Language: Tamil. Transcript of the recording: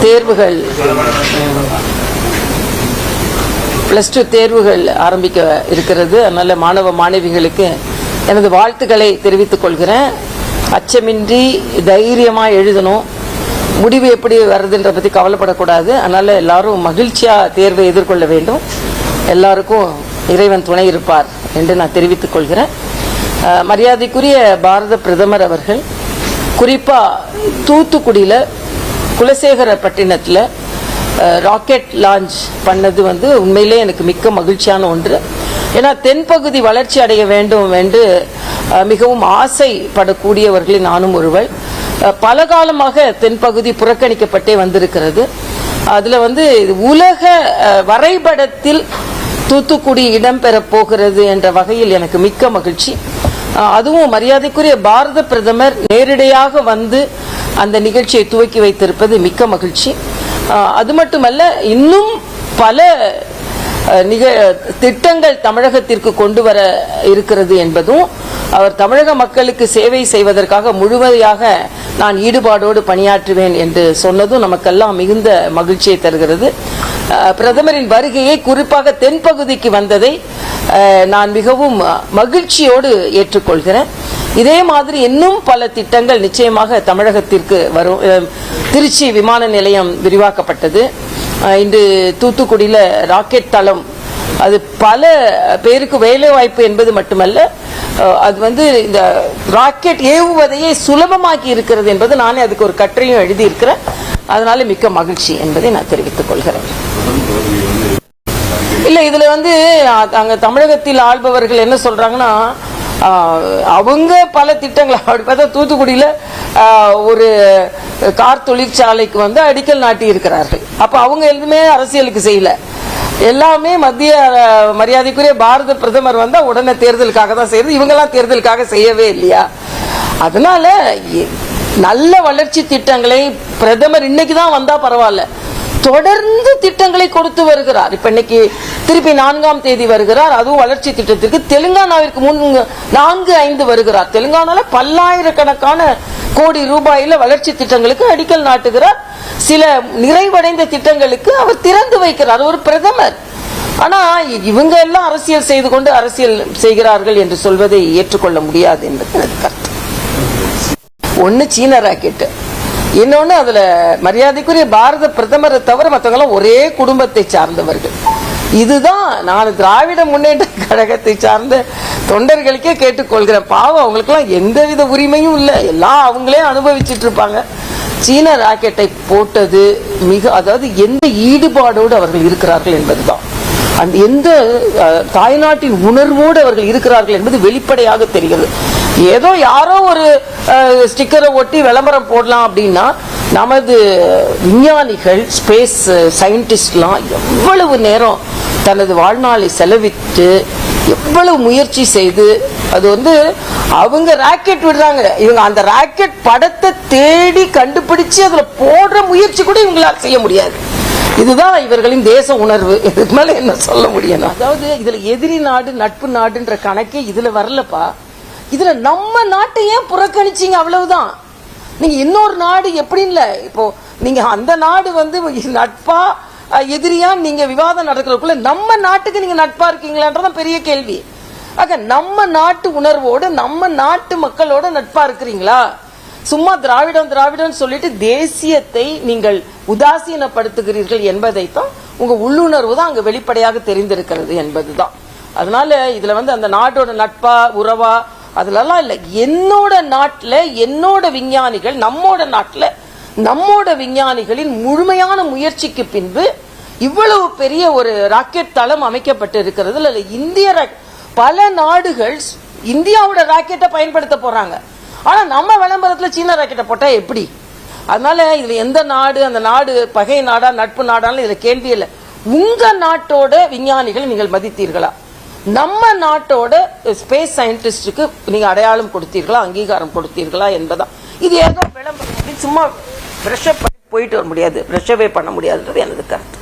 தேர்வுகள் +2 தேர்வுகள் ஆரம்பிக்க இருக்கிறது. அதனால மாணவ மாணவிகளுக்கு எனது வாழ்த்துக்களை தெரிவித்துக் கொள்கிறேன். அச்சமின்றி தைரியமாக எழுதணும். முடிவு எப்படி வருதுன்ற பற்றி கவலைப்படக்கூடாது. அதனால் எல்லாரும் மகிழ்ச்சியாக தேர்வை எதிர்கொள்ள வேண்டும். எல்லாருக்கும் இறைவன் துணை இருப்பார் என்று நான் தெரிவித்துக் கொள்கிறேன். மரியாதைக்குரிய பாரத பிரதமர் அவர்கள் குறிப்பாக தூத்துக்குடியில் குலசேகரப்பட்டினத்தில் ராக்கெட் லான்ச் பண்ணது உண்மையிலே எனக்கு மிக்க மகிழ்ச்சியான ஒன்று. ஏன்னா தென்பகுதி வளர்ச்சி அடைய வேண்டும் என்று மிகவும் ஆசைப்படக்கூடியவர்களில் நானும் ஒருவள். பல காலமாக தென்பகுதி புறக்கணிக்கப்பட்டே வந்திருக்கிறது. அதில் உலக வரைபடத்தில் தூத்துக்குடி இடம்பெறப் போகிறது என்ற வகையில் எனக்கு மிக்க மகிழ்ச்சி. அதுவும் மரியாதைக்குரிய பாரத பிரதமர் நேரடியாக வந்து அந்த நிகழ்ச்சியை துவக்கி வைத்திருப்பது மிக்க மகிழ்ச்சி. அது மட்டுமல்ல, இன்னும் பல திட்டங்கள் தமிழகத்திற்கு கொண்டு வர இருக்கிறது என்பதும், அவர் தமிழக மக்களுக்கு சேவை செய்வதற்காக முழுமையாக நான் ஈடுபாடோடு பணியாற்றுவேன் என்று சொன்னதும் நமக்கெல்லாம் மிகுந்த மகிழ்ச்சியை தருகிறது. பிரதமரின் வருகையை குறிப்பாக தென்பகுதிக்கு வந்ததை நான் மிகவும் மகிழ்ச்சியோடு ஏற்றுக்கொள்கிறேன். இதே மாதிரி இன்னும் பல திட்டங்கள் நிச்சயமாக தமிழகத்திற்கு வரும். திருச்சி விமான நிலையம் விரிவாக்கப்பட்டது. இன்று தூத்துக்குடியில் ராக்கெட் தளம், அது பல பேருக்கு வேலை வாய்ப்பு என்பது மட்டுமல்ல, அது இந்த ராக்கெட் ஏவுவதையே சுலபமாக்கி இருக்கிறது என்பது நானே அதுக்கு ஒரு கட்டுரையும் எழுதியிருக்கிறேன். அதனால மிக்க மகிழ்ச்சி என்பதை நான் தெரிவித்துக் கொள்கிறேன். இல்ல, இதுல அங்க தமிழகத்தில் ஆள்பவர்கள் என்ன சொல்றாங்கன்னா, அவங்க பல திட்டங்கள் அப்படி பார்த்தா தூத்துக்குடியில ஒரு கார் தொழிற்சாலைக்கு அடிக்கல் நாட்டி இருக்கிறார்கள். அப்ப அவங்க எதுவுமே அரசியலுக்கு செய்யல, எல்லாமே மத்திய மரியாதைக்குரிய பாரத பிரதமர் வந்தா உடனே தேர்தலுக்காக தான் செய்யறது. இவங்கெல்லாம் தேர்தலுக்காக செய்யவே இல்லையா? அதனால நல்ல வளர்ச்சி திட்டங்களை பிரதமர் இன்னைக்கு தான் வந்தா பரவாயில்ல, தொடர்ந்து திட்டங்களை கொடுத்து வருகிறார். இப்ப இன்னைக்கு திருப்பி 4ஆம் தேதி வருகிறார். அதுவும் வளர்ச்சி திட்டத்திற்கு தெலுங்கானாவிற்கு 4-5 வருகிறார். தெலுங்கானால பல்லாயிரக்கணக்கான கோடி ரூபாயில வளர்ச்சி திட்டங்களுக்கு அடிக்கல் நாட்டுகிறார். சில நிறைவடைந்த திட்டங்களுக்கு அவர் திறந்து வைக்கிறார், ஒரு பிரதமர். ஆனா இவங்க எல்லாம் அரசியல் செய்து கொண்டு அரசியல் செய்கிறார்கள் என்று சொல்வதை ஏற்றுக்கொள்ள முடியாது என்பது எனக்கு கருத்து. ஒன்னு சீன ராக்கெட், இன்னொன்னு அதுல மரியாதைக்குரிய பாரத பிரதமரை தவிர மற்றவங்க ஒரே குடும்பத்தை சார்ந்தவர்கள். இதுதான் நான் திராவிட முன்னேற்ற கழகத்தை சார்ந்த தொண்டர்களுக்கே கேட்டுக்கொள்கிறேன். பாவம், அவங்களுக்கெல்லாம் எந்தவித உரிமையும் இல்லை, எல்லாம் அவங்களே அனுபவிச்சுட்டு இருப்பாங்க. சீன ராக்கெட்டை போட்டது அதாவது எந்த ஈடுபாடோடு அவர்கள் இருக்கிறார்கள் என்பதுதான், அந்த எந்த தாய்நாட்டின் உணர்வோடு அவர்கள் இருக்கிறார்கள் என்பது வெளிப்படையாக தெரிகிறது. ஏதோ யாரோ ஒரு ஸ்டிக்கரை ஒட்டி விளம்பரம் போடலாம் அப்படின்னா, நமது விஞ்ஞானிகள் ஸ்பேஸ் சயின்டிஸ்ட்லாம் எவ்வளவு நேரம் தனது வாழ்நாளை செலவிட்டு எவ்வளவு முயற்சி செய்து அது அவங்க ராக்கெட் விடுறாங்க, இவங்க அந்த ராக்கெட் படத்தை தேடி கண்டுபிடிச்சு அதுல போடுற முயற்சி கூட இவங்களால் செய்ய முடியாது. இதுதான் இவர்களின் தேச உணர்வு. இதுக்கு மேல என்ன சொல்ல முடியும்? அதாவது இதுல எதிரி நாடு நட்பு நாடுன்ற கணக்கே இதுல வரலப்பா. இதுல நம்ம நாட்டை ஏன் புறக்கணிச்சீங்க? அவ்வளவுதான். நீங்க இன்னொரு நாடு எப்படி இல்ல, இப்போ நீங்க அந்த நாடு நட்பா எதிரியா நீங்க விவாதம் நடக்கிறதுக்குள்ள நம்ம நாட்டுக்கு நீங்க நட்பா இருக்கீங்களான்றதான் பெரிய கேள்வி. ஆக நம்ம நாட்டு உணர்வோடு நம்ம நாட்டு மக்களோட நட்பா இருக்கிறீங்களா? சும்மா திராவிடம் சொல்லிட்டு தேசியத்தை நீங்கள் உதாசீனப்படுத்துகிறீர்கள் என்பதைத்தான் உங்க உள்ளுணர்வு தான் அங்க வெளிப்படையாக தெரிந்திருக்கிறது என்பதுதான். அதனால இதுல அந்த நாட்டோட நட்பா உறவா அதுலலாம் இல்ல. என்னோட நாட்டுல என்னோட விஞ்ஞானிகள், நம்மோட நாட்டுல நம்மோட விஞ்ஞானிகளின் முழுமையான முயற்சிக்கு பின்பு இவ்வளவு பெரிய ஒரு ராக்கெட் தளம் அமைக்கப்பட்டு இருக்கிறது. இந்திய பல நாடுகள் இந்தியாவோட ராக்கெட்டை பயன்படுத்த போறாங்க. ஆனா நம்ம விளம்பரத்துல சீன ராக்கெட்டை போட்டா எப்படி? அதனால இதுல எந்த நாடு, அந்த நாடு பகை நாடா நட்பு நாடான்னு இதுல கேள்வி இல்லை. உங்க நாட்டோட விஞ்ஞானிகள் நீங்கள் மதித்தீர்களா? நம்ம நாட்டோட ஸ்பேஸ் சயின்டிஸ்டுக்கு நீங்க அடையாளம் கொடுத்தீர்களா, அங்கீகாரம் கொடுத்தீர்களா என்பதான். இது ஏதோ விளம்பரம் சும்மா பிரஷப் போயிட்டு வர முடியாது, பிரஷவே பண்ண முடியாதுன்றது எனது கருத்து.